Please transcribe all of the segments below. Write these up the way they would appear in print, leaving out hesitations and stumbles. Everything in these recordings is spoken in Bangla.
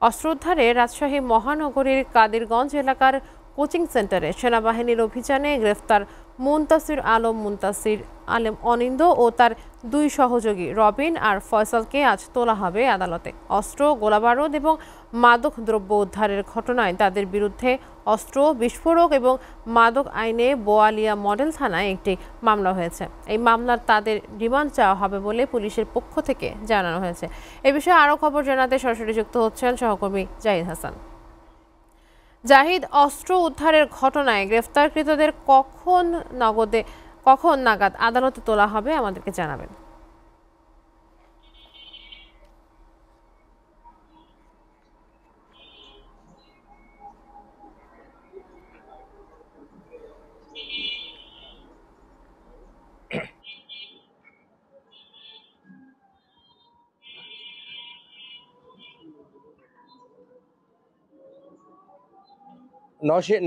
অস্ত্র উদ্ধারে রাজশাহী মহানগরীর কাদিরগঞ্জ এলাকার কোচিং সেন্টারে সেনাবাহিনীর অভিযানে গ্রেফতার মুনতাসির আলম অনিন্দ ও তার দুই সহযোগী রবিন আর ফয়সালকে আজ তোলা হবে আদালতে। অস্ত্র, গোলাবারুদ এবং মাদক দ্রব্য উদ্ধারের ঘটনায় তাদের বিরুদ্ধে অস্ত্র, বিস্ফোরক এবং মাদক আইনে বোয়ালিয়া মডেল থানায় একটি মামলা হয়েছে। এই মামলার তাদের রিমান্ড চাওয়া হবে বলে পুলিশের পক্ষ থেকে জানানো হয়েছে। এ বিষয়ে আরও খবর জানাতে সরাসরি যুক্ত হচ্ছেন সহকর্মী জাহিদ হাসান। জাহিদ, অস্ত্র উদ্ধারের ঘটনায় গ্রেফতারকৃতদের কখন নাগাদ আদালতে তোলা হবে আমাদেরকে জানাবেন।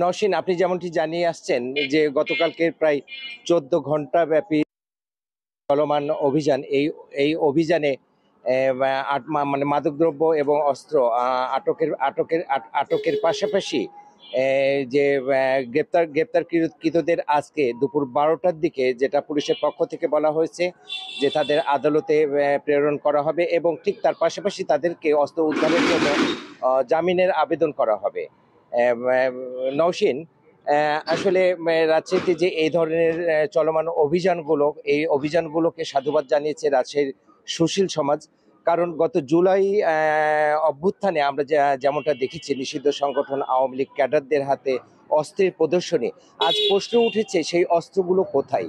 নওশীন, আপনি যেমনটি জানিয়ে আসছেন যে গতকালকে প্রায় 14 ঘন্টা ব্যাপী চলমান অভিযান, এই অভিযানে মানে মাদকদ্রব্য এবং অস্ত্র আটকের পাশাপাশি যে গ্রেপ্তারকৃতদের আজকে দুপুর 12টার দিকে, যেটা পুলিশের পক্ষ থেকে বলা হয়েছে যে তাদের আদালতে প্রেরণ করা হবে এবং ঠিক তার পাশাপাশি তাদেরকে অস্ত্র উদ্ধারের জন্য জামিনের আবেদন করা হবে। নওশীন, আসলে রাজশাহীতে যে এই ধরনের চলমান এই অভিযানগুলোকে সাধুবাদ জানিয়েছে রাজশাহীর সুশীল সমাজ। কারণ গত জুলাই অভ্যুত্থানে আমরা যেমনটা দেখেছি, নিষিদ্ধ সংগঠন আওয়ামী লীগ ক্যাডারদের হাতে অস্ত্রের প্রদর্শনী। আজ প্রশ্ন উঠেছে সেই অস্ত্রগুলো কোথায়।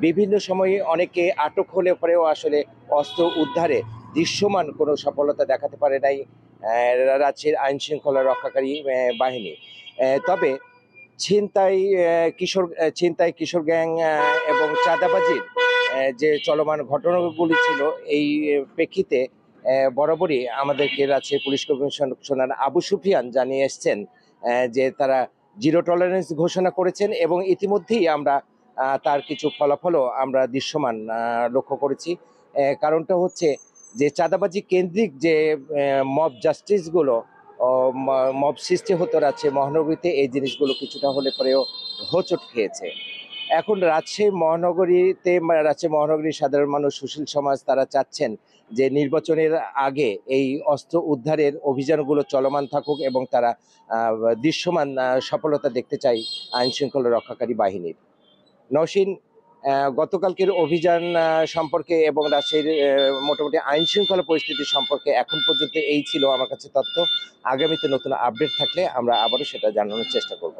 বিভিন্ন সময়ে অনেকে আটক হলে পরেও আসলে অস্ত্র উদ্ধারে দৃশ্যমান কোনো সফলতা দেখাতে পারে নাই রাজ্যের আইন শৃঙ্খলা রক্ষাকারী বাহিনী। তবে ছিনতাই, কিশোর গ্যাং এবং চাঁদাবাজির যে চলমান ঘটনাগুলি ছিল, এই প্রেক্ষিতে বরাবরই আমাদেরকে রাজশাহী পুলিশ কমিশনার আবু সুফিয়ান জানিয়ে এসছেন যে তারা জিরো টলারেন্স ঘোষণা করেছেন এবং ইতিমধ্যেই আমরা তার কিছু ফলাফলও আমরা দৃশ্যমান লক্ষ্য করেছি। কারণটা হচ্ছে যে চাঁদাবাজি কেন্দ্রিক যে মব জাস্টিসগুলো, মব সৃষ্টি হতে যাচ্ছে মহানগরীতে, এই জিনিসগুলো কিছুটা হলে পরেও হোঁচট খেয়েছে। এখন রাজশাহী মহানগরীর সাধারণ মানুষ, সুশীল সমাজ, তারা চাচ্ছেন যে নির্বাচনের আগে এই অস্ত্র উদ্ধারের অভিযানগুলো চলমান থাকুক এবং তারা দৃশ্যমান সফলতা দেখতে চাই আইন শৃঙ্খলা রক্ষাকারী বাহিনীর। নওশীন, গতকালকের অভিযান সম্পর্কে এবং রাজশাহীর মোটামুটি আইন শৃঙ্খলা পরিস্থিতি সম্পর্কে এখন পর্যন্ত এই ছিল আমার কাছে তথ্য। আগামীতে নতুন আপডেট থাকলে আমরা আবারও সেটা জানানোর চেষ্টা করব।